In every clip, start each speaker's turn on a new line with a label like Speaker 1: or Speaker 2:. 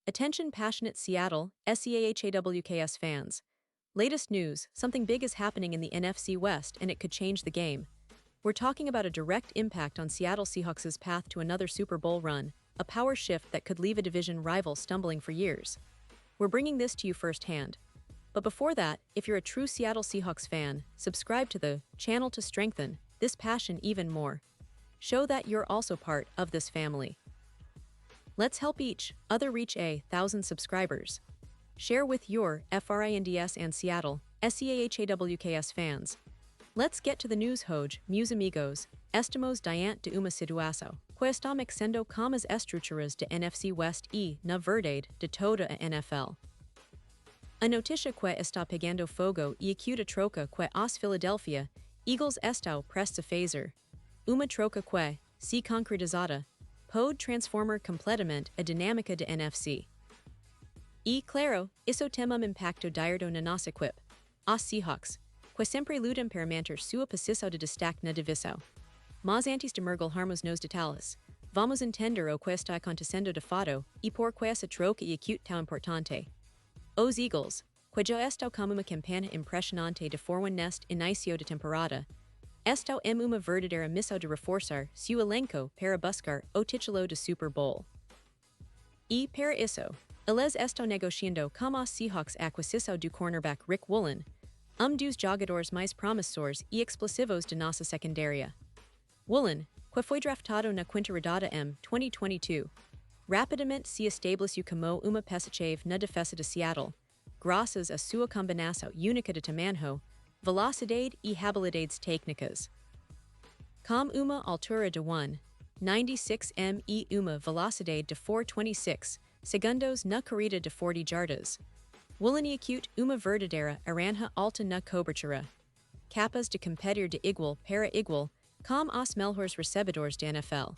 Speaker 1: Attention passionate Seattle, SEAHAWKS fans. Latest news, something big is happening in the NFC West and it could change the game. We're talking about a direct impact on Seattle Seahawks' path to another Super Bowl run, a power shift that could leave a division rival stumbling for years. We're bringing this to you firsthand. But before that, if you're a true Seattle Seahawks fan, subscribe to the channel to strengthen this passion even more. Show that you're also part of this family. Let's help each other reach 1,000 subscribers. Share with your FRINDS and Seattle, SEAHAWKS fans. Let's get to the news. Meus amigos, estamos diante de uma situação que está mexendo como as estruturas de NFC West na verdade de toda a NFL. A notícia que está pegando fogo e acute troca que os Philadelphia Eagles estão prestes a fazer. Uma troca que, se concretizada, pode transformar completamente a dinâmica de NFC. E claro, isso tem impacto direto na nossa equipe, os Seahawks, que sempre lutam para manter sua posição de destaque na divisão. Mas antes de mergulharmos nos detalhes, vamos entender o que está acontecendo de fato e por que essa troca é acute tão importante. Os Eagles, que já estão com uma campanha impressionante de forward neste início de temporada, estão em uma verdadeira missão de reforçar seu elenco para buscar o título de Super Bowl. E para isso, eles estão negociando com os Seahawks a aquisição do cornerback Rick Woolen, dos jogadores mais promissores e explosivos de nossa secundária. Woolen, que foi draftado na quinta rodada em 2022, rapidamente se estabeleceu como uma peça-chave na defesa de Seattle, graças a sua combinação única de tamanho, velocidade e habilidades técnicas. Com uma altura de 1,96 m e uma velocidade de 4,26 segundos na corrida de 40 jardas, Woolen acute uma verdadeira aranja alta na cobertura, capaz de competir de igual para igual com os melhores recebedores da NFL.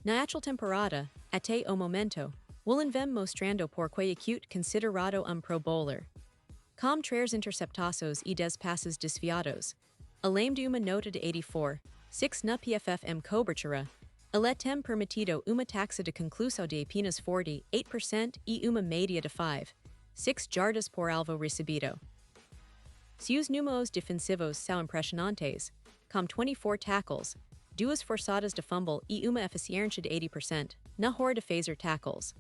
Speaker 1: Na atual temporada, até o momento, Woolen vem mostrando por que acute considerado Pro Bowler. Com 3 interceptações e 10 passes desviados, além de uma nota de 84,6 na PFF cobertura, ele tem permitido uma taxa de conclusão de apenas 48% e uma média de 5,6 jardas por alvo recebido. Seus números defensivos são impressionantes, com 24 tackles, 2 forçadas de fumble e uma eficiência de 80% na hora de fazer tackles.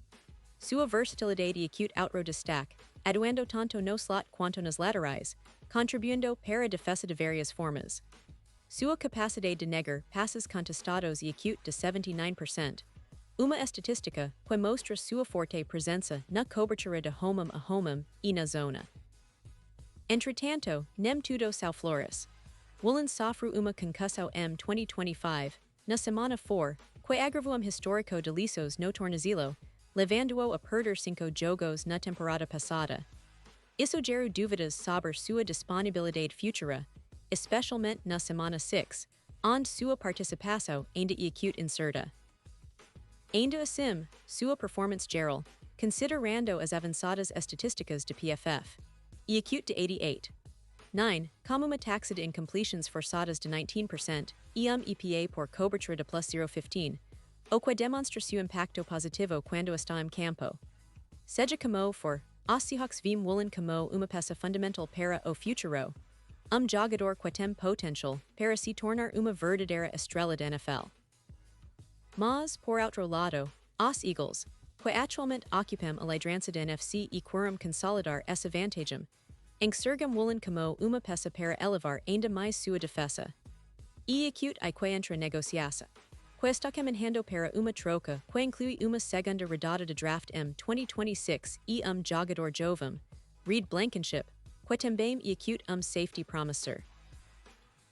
Speaker 1: Sua versatilidade e acute outro destaque, atuando tanto no slot quanto nas laterais, contribuindo para a defesa de várias formas. Sua capacidade de negar passes contestados e acute de 79%, uma estatística que mostra sua forte presença na cobertura de homem a homem e na zona. Entretanto, nem tudo são flores. Woolen sofreu uma concussão em 2025, na semana 4, que agravou histórico de lições no tornozelo, levando-o a perder 5 jogos na temporada passada. Isso gerou dúvidas sobre sua disponibilidade futura, especialmente na semana 6, onde sua participação ainda é acute incerta. Ainda assim, sua performance geral, considerando as avançadas estatísticas de PFF, é acute de 88,9, com uma taxa de incompletions forçadas de 19% e EPA por cobertura de plus 0,15, o que demonstra seu impacto positivo quando está em campo. Seja como for, os Seahawks veem Woolen como uma peça fundamental para o futuro, jogador que tem potencial para se tornar uma verdadeira estrela da NFL. Mas, por outro lado, os Eagles, que atualmente ocupam a liderança da NFC e querem consolidar essa vantagem, enxergam Woolen como uma peça para elevar ainda mais sua defesa. E acute a que entra negociação, que está caminhando para uma troca que inclui uma segunda rodada de draft em 2026 e jogador jovem, Reed Blankenship, que também é acute safety promissor.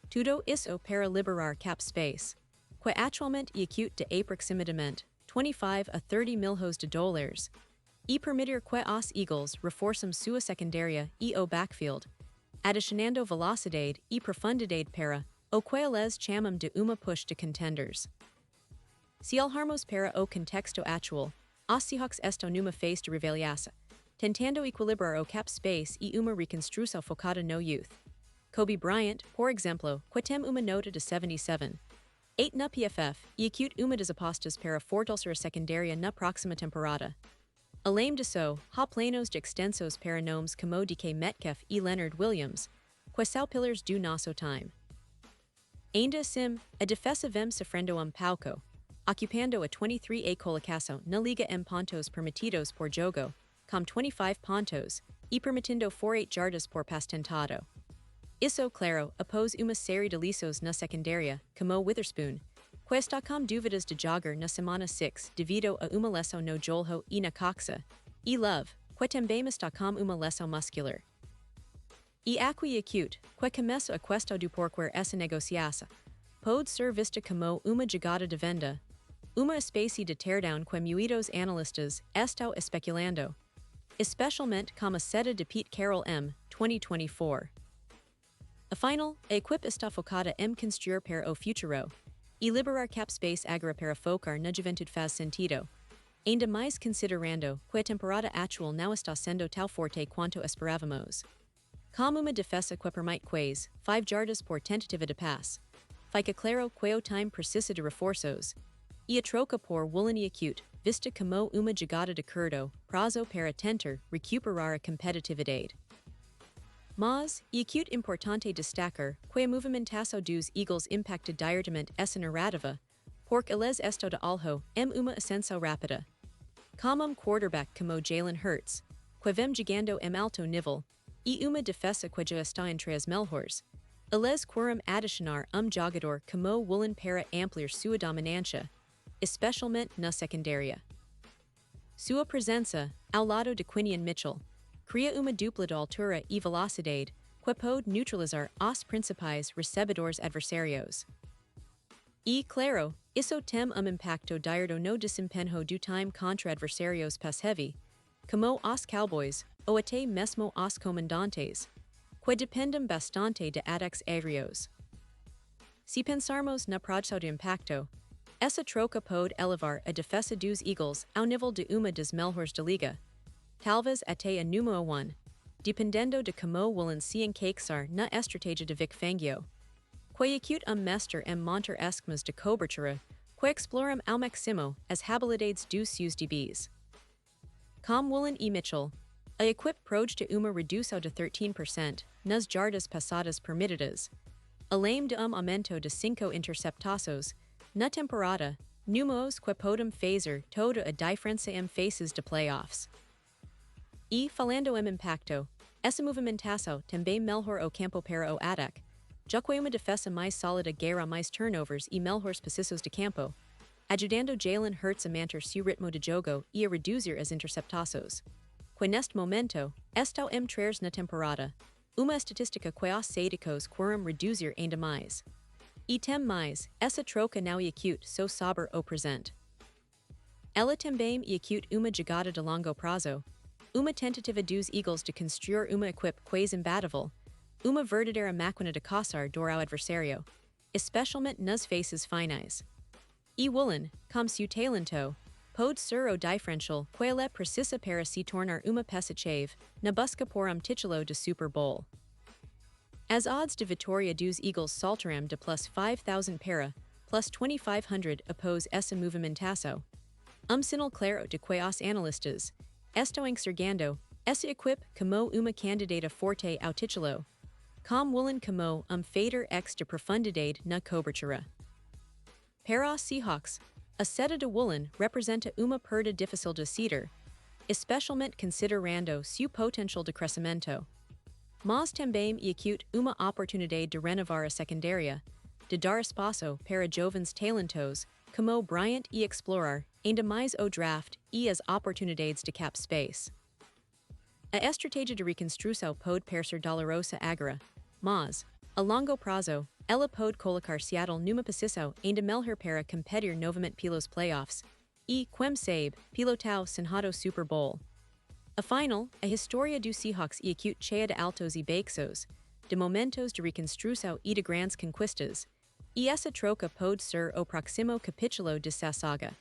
Speaker 1: Tudo isso para liberar cap space, que atualmente é acute de aproximadamente 25 a 30 milhões de dólares, e permitir que os Eagles reforçam sua secundária e o backfield, adicionando velocidade e profundidade para o que eles chamam de uma push de contenders. Se olharmos para o contexto atual, os Seahawks estão numa fase de revaliação, tentando equilibrar o cap space e uma reconstrução focada no youth. Kobe Bryant, por exemplo, que tem uma nota de 77,8 na PFF e acute uma das apostas para fortalecer a secundária na próxima temporada. Alame de so, ha planos de extensos para nomes como de que Metcalf e Leonard Williams, quaesau pillars do nosso time. Ainda sim, a defesa vem sofrendo palco, ocupando a 23 colocação na Liga pontos permitidos por jogo, com 25 pontos, e permitindo 48 jardas por passe tentado. Isso claro, após uma série de lições na secundária, como Witherspoon, que está com dúvidas de jogar na semana 6 devido a uma lesão no joelho e na coxa, e Love, que também está com uma lesão muscular. E aqui acute, que começa a questão do porquê essa negociação, pode ser vista como uma jogada de venda, uma espécie de teardown que muitos analistas estão especulando, especialmente com a saída de Pete Carroll 2024. Afinal, a equipe está focada em construir para o futuro, e liberar cap space agora para focar na juventude faz sentido. Ainda mais considerando que a temporada atual não está sendo tão forte quanto esperávamos. Com uma defesa que permite quase 5 jardas por tentativa de passe, fica claro que o time precisa de reforços, e a troca por Woolen e Acute vista como uma jogada de curto prazo para tentar recuperar a competitividade. Mas, e acute importante destacar que a movimentação dos Eagles impacta diretamente essa narrativa, porque eles estão de alho uma ascensão rápida. Com quarterback como Jalen Hurts, que vem jogando alto nível, e uma defesa que já está entre as melhores, eles querem adicionar jogador como Woolen para ampliar sua dominância, especialmente na secundária. Sua presença, ao lado de Quinion Mitchell, cria uma dupla de altura e velocidade que pode neutralizar os principais recebedores adversários. E, claro, isso tem impacto direto no desempenho do time contra adversários pass-heavy, como os Cowboys, ou até mesmo os Comandantes, que dependem bastante de ataques aéreos. Se pensarmos na produção de impacto, essa troca pode elevar a defesa dos Eagles ao nível de uma das melhores da liga, talvez até a número 1, dependendo de como Woolen se encaixar na estratégia de Vic Fangio, que acute mestre montar esquemas de cobertura que exploram ao máximo as habilidades dos seus DBs. Com Woolen e Mitchell, a equipe pode ter uma redução de 13% nas jardas passadas permitidas, além de aumento de 5 interceptações na temporada, números que podem fazer toda a diferença em faces de playoffs. E, falando em impacto, essa movimentação também melhora o campo para o ataque, já que uma defesa mais sólida gera mais turnovers e melhores passos de campo, ajudando Jalen Hurts a manter seu ritmo de jogo e a reduzir as interceptações. Que neste momento, estão traers na temporada, uma estatística que os céticos querem reduzir ainda mais. E tem mais, essa troca não é acute só sobre o presente. Ela também é acute uma jogada de longo prazo, uma tentativa dos Eagles de construir uma equipe quase imbatível, uma verdadeira máquina de caçar dor ao adversário, especialmente nas faces finais. E Woolen, com seu talento, pode ser o diferencial que ele precisa para se tornar uma peça-chave na busca por título de Super Bowl. As odds de vitória dos Eagles saltaram de plus 5,000 para plus 2,500 após essa movimentação. Sinal claro de que os analistas estão enxergando essa equipe como uma candidata forte ao título, com Woolen como fader X de profundidade na cobertura. Para os Seahawks, a saída de Woolen representa uma perda difícil de ceder, especialmente considerando seu potencial de crescimento. Mas também é acute uma oportunidade de renovar a secundária, de dar espaço para jovens talentos como Bryant e explorar ainda mais o draft e as oportunidades de cap space. A estratégia de reconstrução pode parecer dolorosa agora, mas, a longo prazo, ela pode colocar Seattle numa posição ainda melhor para competir novamente pelos playoffs e, quem sabe, pilotar senhado Super Bowl. Afinal, a história dos Seahawks é acute cheia de altos e baixos, de momentos de reconstrução e de grandes conquistas, e essa troca pode ser o próximo capítulo dessa saga.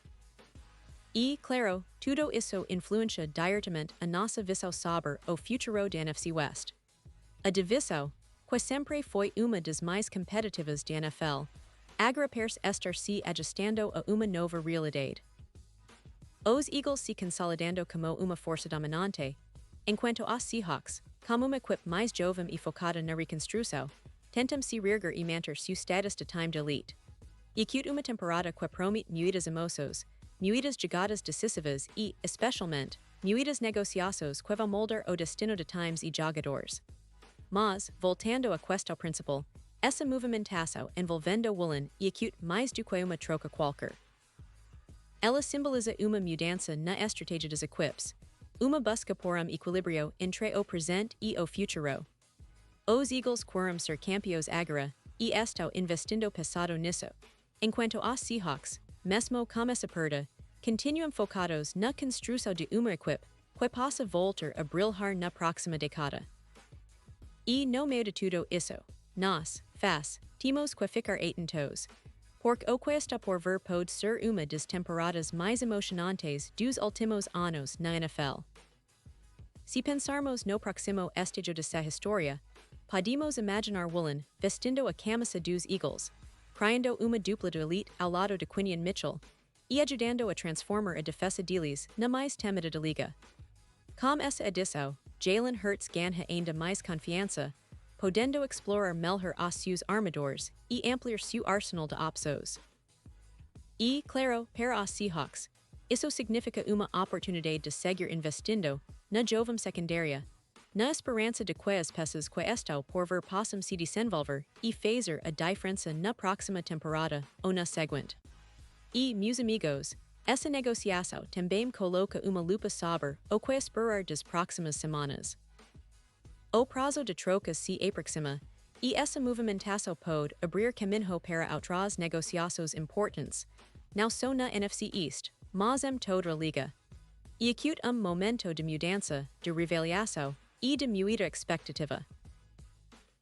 Speaker 1: E, claro, tudo isso influencia diretamente a nossa visão sobre o futuro da NFC West. A divisão, que sempre foi uma das mais competitivas da NFL, agora parece estar se ajustando a uma nova realidade. Os Eagles se consolidando como uma força dominante. Enquanto os Seahawks, como uma equipe mais jovem e focada na reconstrução, tentam se reerguer e manter seu status de time de elite. Execute uma temporada que promete muitas emoções, muitas jogadas decisivas e, especialmente, muitas negociações que vão moldar o destino de times e jogadores. Mas, voltando a questão principal, essa movimentação envolvendo Woolen e execute mais do que uma troca qualquer. Ela simboliza uma mudança na estratégia das equipes, uma busca por equilíbrio entre o presente e o futuro. Os Eagles querem ser campeões agora, e estão investindo pesado nisso, enquanto os Seahawks, mesmo com essa perda, continuam focados na construção de uma equipe que possa voltar a brilhar na próxima década. E no meio de tudo isso, nós, temos que ficar atentos, porque o que está por vir pode ser uma das temporadas mais emocionantes dos últimos anos na NFL. Se pensarmos no próximo estágio dessa história, podemos imaginar Woolen vestindo a camisa dos Eagles, criando uma dupla de elite ao lado de Quinion Mitchell e ajudando a transformar a defesa deles na mais temida da liga. Com essa adição, Jalen Hurts ganha ainda mais confiança, podendo explorar melhor os seus armadores e ampliar seu arsenal de opções. E, claro, para os Seahawks, isso significa uma oportunidade de seguir investindo na jovem secundária, na esperança de que as peças que estão por vir possam se desenvolver e fazer a diferença na próxima temporada ou na seguinte. E, meus amigos, essa negociação também coloca uma lupa sobre o que esperar das próximas semanas. O prazo de trocas se aproxima, e essa movimentação pode abrir caminho para outras negociações importantes, não só na NFC East, mas em toda a liga. E execute momento de mudança, de revaliação e de muita expectativa.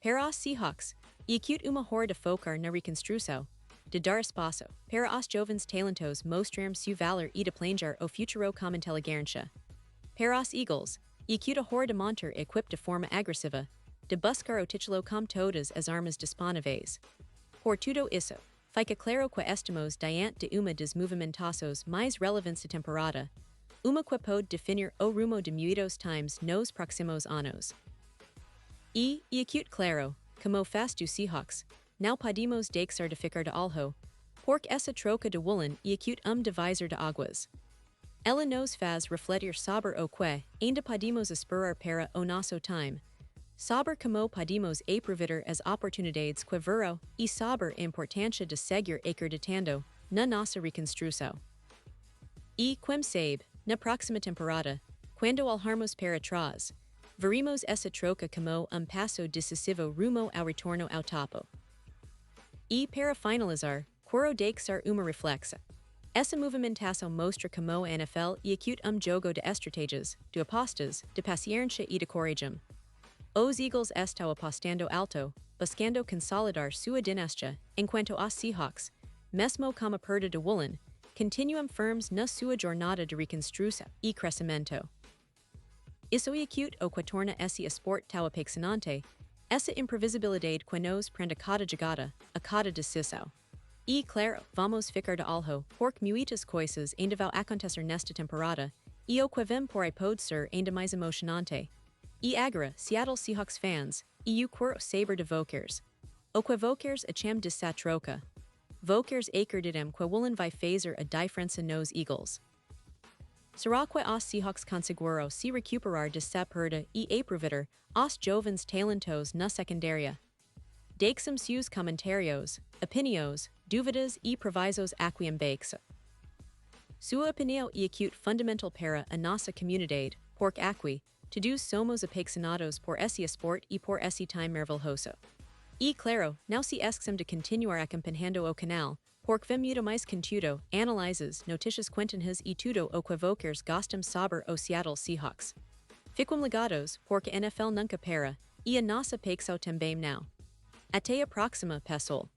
Speaker 1: Para os Seahawks, execute uma hora de focar na reconstrução, de dar espaço para os jovens talentos mostrar seu valor e de planejar o futuro com inteligência. Para os Eagles, execute a hora de manter a equipe de forma agressiva, de buscar o título com todas as armas disponíveis. Por tudo isso, fica claro que estamos diante de uma das movimentações mais relevantes da temporada, uma que pode definir o rumo de muitos times nos próximos anos. E execute claro, como faz do Seahawks, não podemos deixar de ficar de olho, porque essa troca de Woolen execute divisor de águas. Ela nos faz refletir sobre o que ainda podemos esperar para o nosso time, sobre como podemos aproveitar as oportunidades que virão e sobre a importância de seguir acreditando na nossa reconstrução. E, quem sabe, na próxima temporada, quando olharmos para trás, veremos essa troca como passo decisivo rumo ao retorno ao topo. E para finalizar, quero deixar uma reflexão. Essa movimentação mostra como a NFL execute jogo de estratégias, de apostas, de paciência e de coragem. Os Eagles estão apostando alto, buscando consolidar sua dinastia, enquanto os Seahawks, mesmo com a perda de Woolen, continuam firmes na sua jornada de reconstrução e crescimento. Isso execute o que torna esse esporte tão apaixonante, essa imprevisibilidade que nos prende a cada jogada, a cada decisão. E, claro, vamos ficar de olho, porque muitas coisas ainda vão acontecer nesta temporada, e o que vem por aí pode ser ainda mais emocionante. E agora, Seattle Seahawks fans, e o quero saber de vocês. O que vocês acham dessa troca? Vocês acreditam que Woolen vai fazer a diferença nos Eagles? Será que os Seahawks conseguiram se recuperar dessa perda e aproveitar os jovens talentos na secundária? Deixem seus comentários, opiniões, dúvidas e provisos aqui embaixo. Sua opinião execute fundamental para a nossa comunidade, porque aqui, todos somos apaixonados por esse esporte e por esse time maravilhoso. E claro, não se esqueçam de continuar acompanhando o canal, porque vem muito mais conteúdo, análises, notícias quentinhas e tudo o que vocês gostam sobre o Seattle Seahawks. Fiquem ligados, porque a NFL nunca para, e a nossa paixão também não. Até a próxima, pessoal.